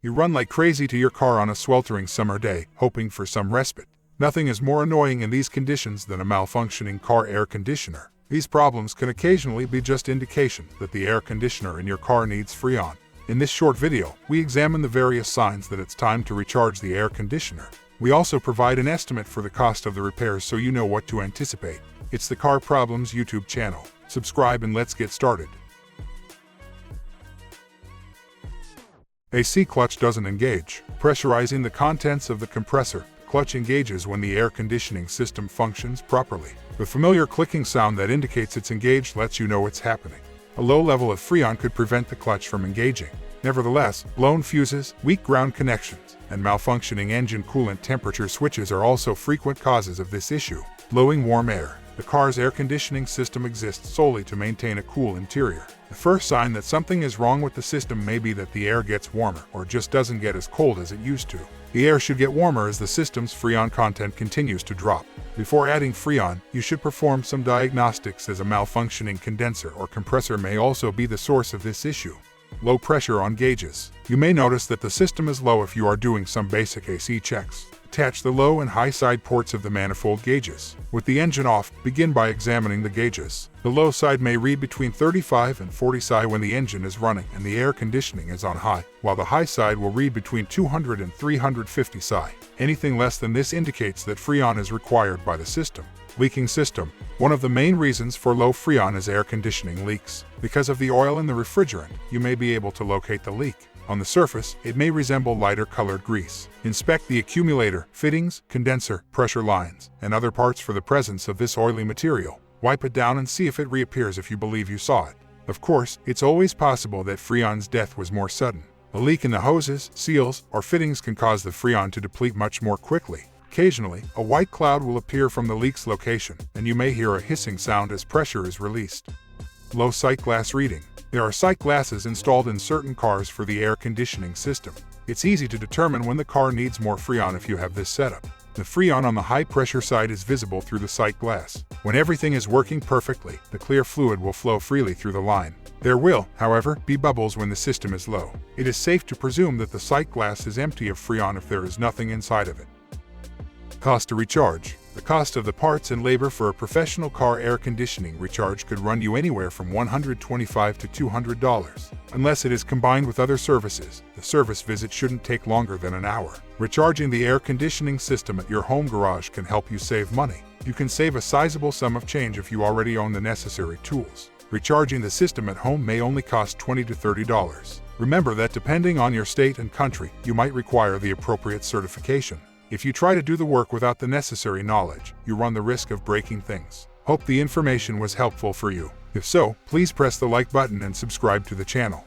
You run like crazy to your car on a sweltering summer day, hoping for some respite. Nothing is more annoying in these conditions than a malfunctioning car air conditioner. These problems can occasionally be just indication that the air conditioner in your car needs Freon. In this short video, we examine the various signs that it's time to recharge the air conditioner. We also provide an estimate for the cost of the repairs so you know what to anticipate. It's the Car Problems YouTube channel. Subscribe and let's get started. AC clutch doesn't engage. Pressurizing the contents of the compressor, clutch engages when the air conditioning system functions properly. The familiar clicking sound that indicates it's engaged lets you know it's happening. A low level of Freon could prevent the clutch from engaging. Nevertheless, blown fuses, weak ground connections, and malfunctioning engine coolant temperature switches are also frequent causes of this issue. Blowing warm air. The car's air conditioning system exists solely to maintain a cool interior. The first sign that something is wrong with the system may be that the air gets warmer or just doesn't get as cold as it used to. The air should get warmer as the system's Freon content continues to drop. Before adding Freon, you should perform some diagnostics, as a malfunctioning condenser or compressor may also be the source of this issue. Low pressure on gauges. You may notice that the system is low if you are doing some basic AC checks. Attach the low and high side ports of the manifold gauges. With the engine off, begin by examining the gauges. The low side may read between 35 and 40 psi when the engine is running and the air conditioning is on high, while the high side will read between 200 and 350 psi. Anything less than this indicates that Freon is required by the system. Leaking system. One of the main reasons for low Freon is air conditioning leaks. Because of the oil in the refrigerant, you may be able to locate the leak. On the surface, it may resemble lighter colored grease. Inspect the accumulator, fittings, condenser, pressure lines, and other parts for the presence of this oily material. Wipe it down and see if it reappears if you believe you saw it. Of course, it's always possible that Freon's death was more sudden. A leak in the hoses, seals, or fittings can cause the Freon to deplete much more quickly. Occasionally, a white cloud will appear from the leak's location, and you may hear a hissing sound as pressure is released. Low sight glass reading. There are sight glasses installed in certain cars for the air conditioning system. It's easy to determine when the car needs more Freon if you have this setup. The Freon on the high pressure side is visible through the sight glass. When everything is working perfectly, the clear fluid will flow freely through the line. There will, however, be bubbles when the system is low. It is safe to presume that the sight glass is empty of Freon if there is nothing inside of it. Cost to recharge. The cost of the parts and labor for a professional car air conditioning recharge could run you anywhere from $125 to $200. Unless it is combined with other services, the service visit shouldn't take longer than an hour. Recharging the air conditioning system at your home garage can help you save money. You can save a sizable sum of change if you already own the necessary tools. Recharging the system at home may only cost $20 to $30. Remember that depending on your state and country, you might require the appropriate certification. If you try to do the work without the necessary knowledge, you run the risk of breaking things. Hope the information was helpful for you. If so, please press the like button and subscribe to the channel.